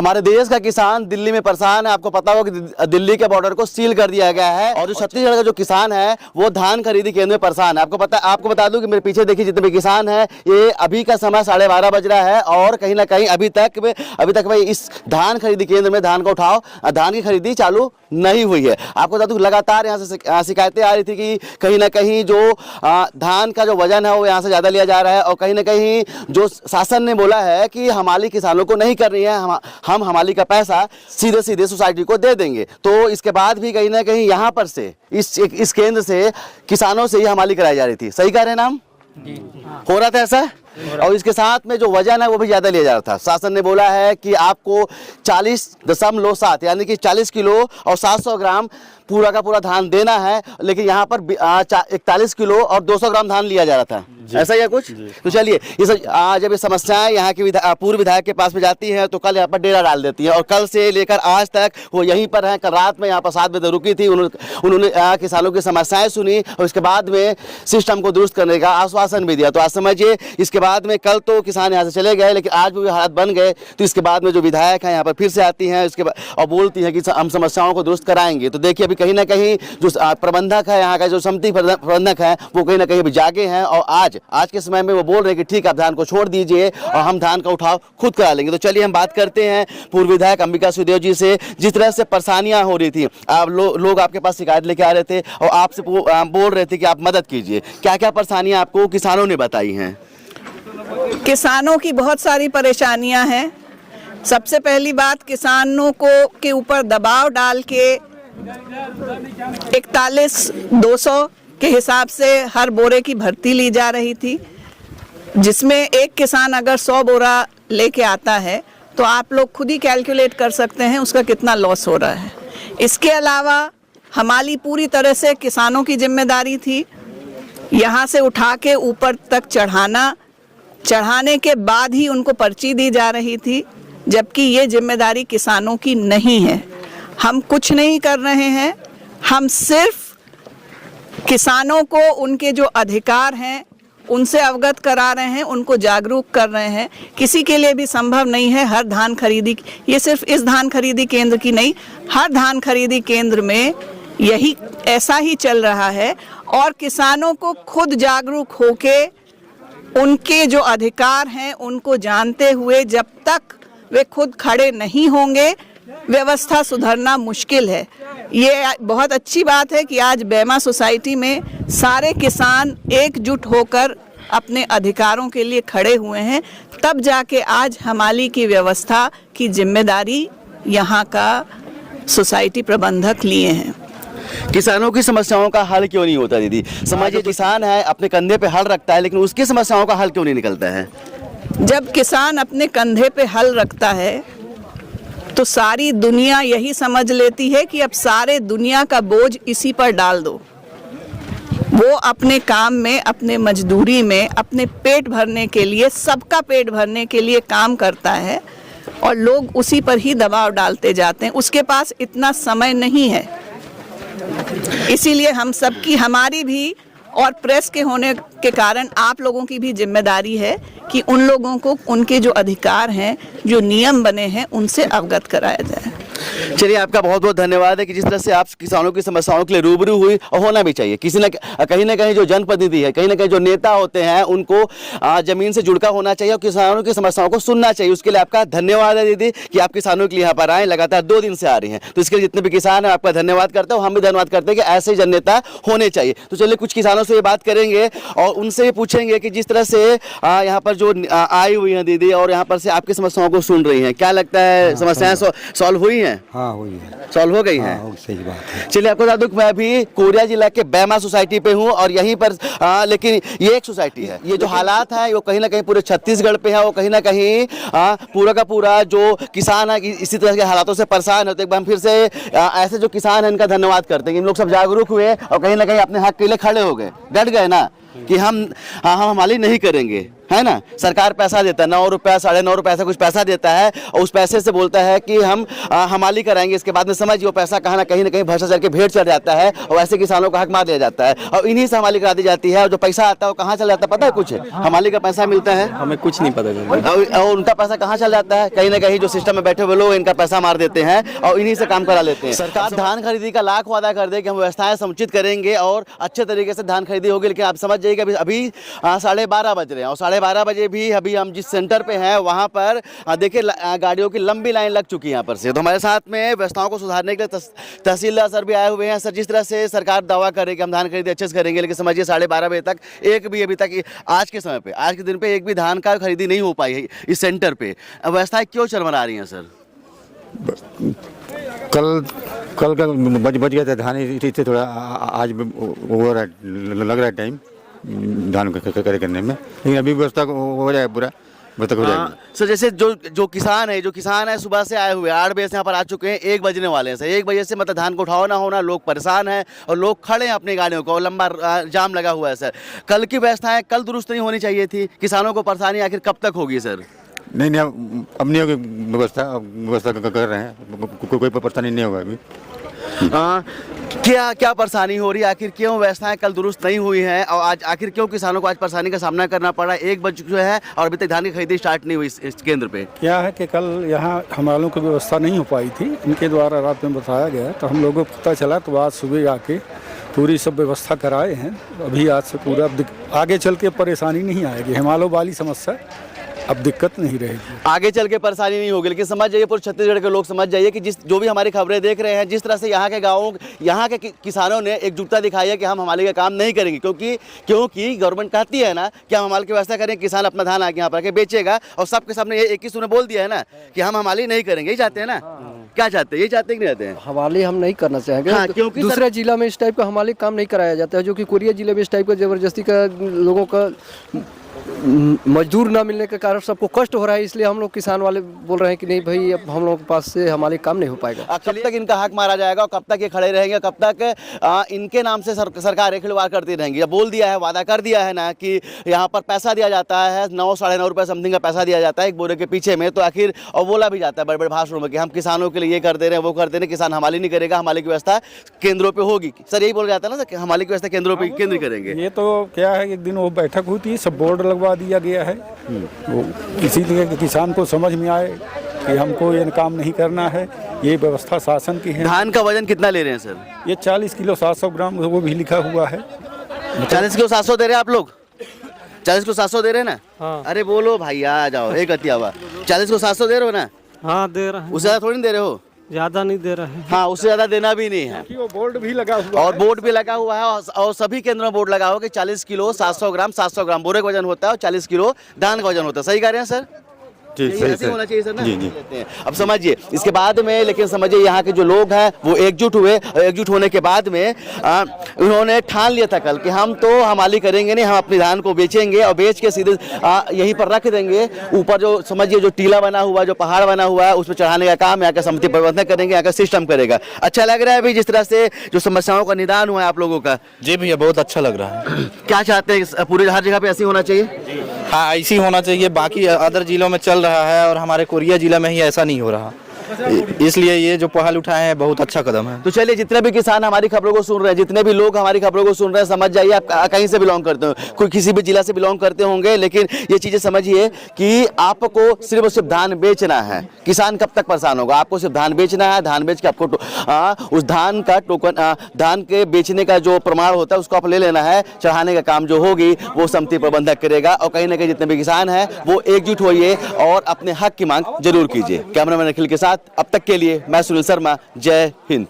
हमारे देश का किसान दिल्ली में परेशान है। आपको पता होगा कि दिल्ली के बॉर्डर को सील कर दिया गया है और जो छत्तीसगढ़ का जो किसान है वो धान खरीदी केंद्र में परेशान है। आपको बता दूं कि मेरे पीछे देखिए जितने भी किसान हैं, ये अभी का समय 12:30 बज रहा है और कहीं ना कहीं अभी तक भाई इस धान खरीदी केंद्र में धान का उठाव, धान की खरीदी चालू नहीं हुई है। आपको बता दूं लगातार यहाँ से शिकायतें आ रही थी कि कहीं ना कहीं जो धान का जो वजन है वो यहाँ से ज़्यादा लिया जा रहा है और कहीं ना कहीं जो शासन ने बोला है कि हमारी किसानों को नहीं करनी है, हम हमारी का पैसा सीधे सीधे सोसाइटी को दे देंगे। तो इसके बाद भी कहीं ना कहीं यहाँ पर से इस केंद्र से किसानों से ही हमारी कराई जा रही थी। सही कह रहे हैं ना हम? हो रहा था ऐसा, और इसके साथ में जो वजन है वो भी ज़्यादा लिया जा रहा था। शासन ने बोला है कि आपको 40.7 यानी कि 40 किलो और 700 ग्राम पूरा का पूरा धान देना है, लेकिन यहाँ पर 41 किलो और 200 ग्राम धान लिया जा रहा था। ऐसा ही है कुछ? तो चलिए जब ये समस्याएं यहाँ के पूर्व विधायक के पास में जाती हैं तो कल यहाँ पर डेरा डाल देती है और कल से लेकर आज तक वो यहीं पर हैं। कल रात में यहाँ पर 7 बजे रुकी थी, उन्होंने किसानों की समस्याएं सुनी और उसके बाद में सिस्टम को दुरुस्त करने का आश्वासन भी दिया। तो आज समझिए इसके बाद में कल तो किसान यहाँ से चले गए, लेकिन आज भी हालात बन गए। तो इसके बाद में जो विधायक हैं यहाँ पर फिर से आती हैं उसके बाद और बोलती हैं कि हम समस्याओं को दुरुस्त कराएंगे। तो देखिए अभी कहीं ना कहीं जो प्रबंधक है यहाँ का, जो समिति प्रबंधक है, वो कहीं ना कहीं जागे हैं और आज के समय में वो बोल रहे हैं कि ठीक आप धान को छोड़ दीजिए और हम धान का उठाव खुद करा लेंगे। तो चलिए हम बात करते हैं पूर्व विधायक अंबिका सिंहदेव जी से। जिस तरह से परेशानियां हो रही थी, लोग आपके पास शिकायत लेके आ रहे थे और आपसे बोल रहे थे कि आप मदद कीजिए, क्या क्या परेशानियां आपको किसानों ने बताई हैं? किसानों की बहुत सारी परेशानियां हैं। सबसे पहली बात, किसानों को के ऊपर दबाव डाल के 41,200 के हिसाब से हर बोरे की भर्ती ली जा रही थी, जिसमें एक किसान अगर 100 बोरा लेके आता है तो आप लोग खुद ही कैलकुलेट कर सकते हैं उसका कितना लॉस हो रहा है। इसके अलावा हमारी पूरी तरह से किसानों की जिम्मेदारी थी यहाँ से उठा के ऊपर तक चढ़ाने के बाद ही उनको पर्ची दी जा रही थी, जबकि ये जिम्मेदारी किसानों की नहीं है। हम कुछ नहीं कर रहे हैं, हम सिर्फ किसानों को उनके जो अधिकार हैं उनसे अवगत करा रहे हैं, उनको जागरूक कर रहे हैं। किसी के लिए भी संभव नहीं है हर धान खरीदी, ये सिर्फ इस धान खरीदी केंद्र की नहीं, हर धान खरीदी केंद्र में यही ऐसा ही चल रहा है। और किसानों को खुद जागरूक होके उनके जो अधिकार हैं उनको जानते हुए जब तक वे खुद खड़े नहीं होंगे व्यवस्था सुधरना मुश्किल है। ये बहुत अच्छी बात है कि आज बेमा सोसाइटी में सारे किसान एकजुट होकर अपने अधिकारों के लिए खड़े हुए हैं, तब जाके आज हमाली की व्यवस्था की जिम्मेदारी यहाँ का सोसाइटी प्रबंधक लिए हैं। किसानों की समस्याओं का हल क्यों नहीं होता दीदी? समझिए किसान है, अपने कंधे पे हल रखता है, लेकिन उसकी समस्याओं का हल क्यों नहीं निकलता है? जब किसान अपने कंधे पे हल रखता है तो सारी दुनिया यही समझ लेती है कि अब सारे दुनिया का बोझ इसी पर डाल दो। वो अपने काम में, अपने मजदूरी में, अपने पेट भरने के लिए, सबका पेट भरने के लिए काम करता है और लोग उसी पर ही दबाव डालते जाते हैं। उसके पास इतना समय नहीं है। इसीलिए हम सबकी, हमारी भी और प्रेस के होने के कारण आप लोगों की भी जिम्मेदारी है कि उन लोगों को उनके जो अधिकार हैं, जो नियम बने हैं, उनसे अवगत कराया जाए। चलिए आपका बहुत बहुत धन्यवाद है कि जिस तरह से आप किसानों की समस्याओं के लिए रूबरू हुई, और होना भी चाहिए। कहीं ना कहीं जो जनप्रतिनिधि है, कहीं ना कहीं जो नेता होते हैं, उनको जमीन से जुड़का होना चाहिए और किसानों की समस्याओं को सुनना चाहिए। उसके लिए आपका धन्यवाद है दीदी कि आप किसानों के लिए यहाँ पर आए, लगातार 2 दिन से आ रही हैं। तो इसके लिए जितने भी किसान हैं आपका धन्यवाद करते हैं। हम भी धन्यवाद करते हैं कि ऐसे जन नेता होने चाहिए। तो चलिए कुछ किसानों से ये बात करेंगे और उनसे पूछेंगे कि जिस तरह से यहाँ पर जो आई हुई हैं दीदी और यहाँ पर से आपकी समस्याओं को सुन रही हैं, क्या लगता है समस्याएं सॉल्व हुई हैं? हाँ हुई है, सॉल्व हो गई हैं। सही बात है। चलिए आपको बता दूं कि मैं अभी कोरिया जिला के बेमा सोसाइटी पे हूँ और यहीं पर लेकिन ये एक सोसाइटी है। ये जो हालात है वो कहीं ना कहीं पूरे छत्तीसगढ़ पे है। वो कहीं ना कहीं पूरा का पूरा जो किसान है इसी तरह के हालातों से परेशान है। तो एक बार फिर से ऐसे जो किसान है इनका धन्यवाद करते हैं कि इन लोग सब जागरूक हुए और कहीं ना कहीं अपने हक के लिए खड़े हो गए, डट गए ना कि हम हमारी नहीं करेंगे, है ना। सरकार पैसा देता है, 9 रुपया 9.5 रुपया ऐसा कुछ पैसा देता है, और उस पैसे से बोलता है कि हम हमाली कराएंगे। इसके बाद में समझिए वो पैसा कहीं ना कहीं भ्रष्टाचार चल के भेड़ चढ़ जाता है, और ऐसे किसानों का हक मार दिया जाता है, और इन्हीं से हमाली करा दी जाती है। और जो पैसा आता है वो कहाँ चल जाता है पता है? कुछ हमाली का पैसा मिलता है, हमें कुछ नहीं पता। और उनका पैसा कहाँ चल जाता है? कहीं ना कहीं जो सिस्टम में बैठे हुए लोग इनका पैसा मार देते हैं, और इन्हीं से काम करा लेते हैं। सरकार धान खरीदी का लाख वादा कर दे कि हम व्यवस्थाएं समुचित करेंगे और अच्छे तरीके से धान खरीदी होगी, लेकिन आप समझ जाइए कि अभी 12:30 बज रहे हैं, और 12:30 बजे भी अभी हम जिस सेंटर पे हैं वहाँ पर देखिए गाड़ियों की लंबी लाइन लग चुकी है यहाँ पर से। तो हमारे साथ में व्यवस्थाओं को सुधारने के लिए तहसीलदार सर भी आए हुए हैं। सर, जिस तरह से सरकार दावा करे कि हम धान खरीदी अच्छे से करेंगे, लेकिन समझिए 12:30 बजे तक एक भी अभी तक आज के समय पे, आज के दिन पे एक भी धान का खरीदी नहीं हो पाई है इस सेंटर पे। व्यवस्थाएं क्यों चरमरा रही हैं सर? कल का बच गया था धान, इससे थोड़ा आज हो रहा है, लग रहा है टाइम धान करने में, लेकिन अभी व्यवस्था हो जाए पूरा व्यवस्था हो जाएगी। सर, जैसे जो किसान है सुबह से आए हुए 8 बजे से यहाँ पर आ चुके हैं, 1 बजने वाले हैं सर। 1 बजे से मतलब धान को उठाओ ना होना, लोग परेशान हैं और लोग खड़े हैं अपनी गाड़ियों को, लंबा जाम लगा हुआ है सर। कल की व्यवस्थाएं कल दुरुस्त नहीं होनी चाहिए थी, किसानों को परेशानी आखिर कब तक होगी सर? नहीं, अब नहीं होगी व्यवस्था कर रहे हैं, कोई परेशानी नहीं होगा अभी। क्या परेशानी हो रही है? आखिर क्यों व्यवस्थाएं कल दुरुस्त नहीं हुई हैं, और आज आखिर क्यों किसानों को आज परेशानी का सामना करना पड़ा? 1 बज चुका है और अभी तक धान की खरीदी स्टार्ट नहीं हुई इस केंद्र पे। क्या है कि कल यहाँ हमालों की व्यवस्था नहीं हो पाई थी, इनके द्वारा रात में बताया गया, तो हम लोगों को पता चला, तो आज सुबह आके पूरी सब व्यवस्था कराए हैं। अभी आज से पूरा आगे चल के परेशानी नहीं आएगी, हिमालय वाली समस्या अब दिक्कत नहीं रहेगी, आगे चल के परेशानी नहीं होगी। लेकिन समझ जाइए पूरे छत्तीसगढ़ के लोग समझ जाइए कि जो भी हमारी खबरें देख रहे हैं, जिस तरह से यहाँ के गाँवों, यहाँ के किसानों ने एकजुटता दिखाई है कि हम हमारे का काम नहीं करेंगे, क्योंकि गवर्नमेंट कहती है ना कि हम हमारे की व्यवस्था करें, किसान अपना धान आके यहाँ पर बेचेगा, और सबके सामने ये एक ही सुने बोल दिया है ना कि हम हमारी नहीं करेंगे। यही चाहते हैं ना? क्या चाहते हैं? ये चाहते हैं कि नहीं चाहते हैं? हवाले हम नहीं करना चाहेंगे। हाँ, क्योंकि दूसरे जिला में इस टाइप का हमाले काम नहीं कराया जाता है, जो कि कोरिया जिले में इस टाइप का जबरदस्ती का लोगों का मजदूर ना मिलने के कारण सबको कष्ट हो रहा है। इसलिए हम लोग किसान वाले बोल रहे हैं कि नहीं भाई, अब हम लोगों के पास से हमारे काम नहीं हो पाएगा। कब तक इनका हक मारा जाएगा और कब तक ये खड़े रहेंगे? कब तक इनके नाम से सरकार खिलवाड़ करती रहेंगी? जब बोल दिया है, वादा कर दिया है ना कि यहाँ पर पैसा दिया जाता है, 9 साढ़े 9 रुपये समथिंग का पैसा दिया जाता है एक बोरे के पीछे में, तो आखिर और बोला भी जाता है बड़े बड़े भाषणों में कि हम किसानों के लिए ये कर दे रहे हैं, वो कर दे रहे हैं, किसान हमारी नहीं करेगा, हमारी की व्यवस्था केंद्रों पर होगी। सर, यही बोला जाता है ना सर, हमारी की व्यवस्था केंद्रों पर केंद्र करेंगे। ये तो क्या है, एक दिन वो बैठक हुई थी, सब बोर्ड लगवा दिया गया है, वो इसीलिए कि किसान को समझ में आए कि हमको ये काम नहीं करना है, ये व्यवस्था शासन की है। धान का वजन कितना ले रहे हैं सर? ये 40 किलो 700 ग्राम वो भी लिखा हुआ है। 40 किलो 700 दे रहे हैं आप लोग? 40 किलो 700 दे रहे हैं ना? हाँ। अरे बोलो भैया, आ जाओ, एक अतिया हुआ। 40 किलो 700 दे रहे हो ना? हाँ, दे रहे हैं। उससे ज़्यादा थोड़ी नहीं दे रहे हो? ज्यादा नहीं दे रहे हैं। हाँ, उससे ज़्यादा देना भी नहीं है। वो बोर्ड भी लगा हुआ और बोर्ड भी लगा हुआ है, और सभी केंद्रों में बोर्ड लगा हुआ कि 40 किलो 700 ग्राम बोरे का वजन होता है, और 40 किलो धान का वजन होता है। सही कह रहे हैं सर? ठीक, यही ऐसे होना चाहिए सर ना? जी। लेते हैं। अब समझिए इसके बाद में, लेकिन समझिए यहाँ के जो लोग हैं वो एकजुट हुए, और एकजुट होने के बाद में उन्होंने ठान लिया था कल कि हम तो हमारी करेंगे नहीं, हम अपनी धान को बेचेंगे और बेच के सीधे यहीं पर रख देंगे। ऊपर जो समझिए जो टीला बना हुआ, जो पहाड़ बना हुआ है, उसमें चढ़ाने का काम यहाँ का समिति प्रबंधन करेंगे, यहाँ का सिस्टम करेगा। अच्छा लग रहा है अभी जिस तरह से जो समस्याओं का निदान हुआ है आप लोगों का? जी भैया, बहुत अच्छा लग रहा है। क्या चाहते हैं, पूरे हर जगह पे ऐसी होना चाहिए? हाँ, ऐसी होना चाहिए। बाकी अदर जिलों में चल रहा है और हमारे कोरिया जिला में ही ऐसा नहीं हो रहा, इसलिए ये जो पहल उठाए हैं बहुत अच्छा कदम है। तो चलिए, जितने भी किसान हमारी खबरों को सुन रहे हैं, जितने भी लोग हमारी खबरों को सुन रहे हैं, समझ जाइए आप कहीं से बिलोंग करते हो, कोई किसी भी जिला से बिलोंग करते होंगे, लेकिन ये चीजें समझिए कि आपको सिर्फ और सिर्फ धान बेचना है। किसान कब तक परेशान होगा? आपको सिर्फ धान बेचना है, धान बेच के आपको उस धान का टोकन, धान के बेचने का जो प्रमाण होता है उसको आप ले लेना है। चढ़ाने का काम जो होगी वो समिति प्रबंधक करेगा, और कहीं ना कहीं जितने भी किसान हैं वो एकजुट होइए और अपने हक की मांग जरूर कीजिए। कैमरामैन अखिल के साथ अब तक के लिए मैं सुनील शर्मा, जय हिंद।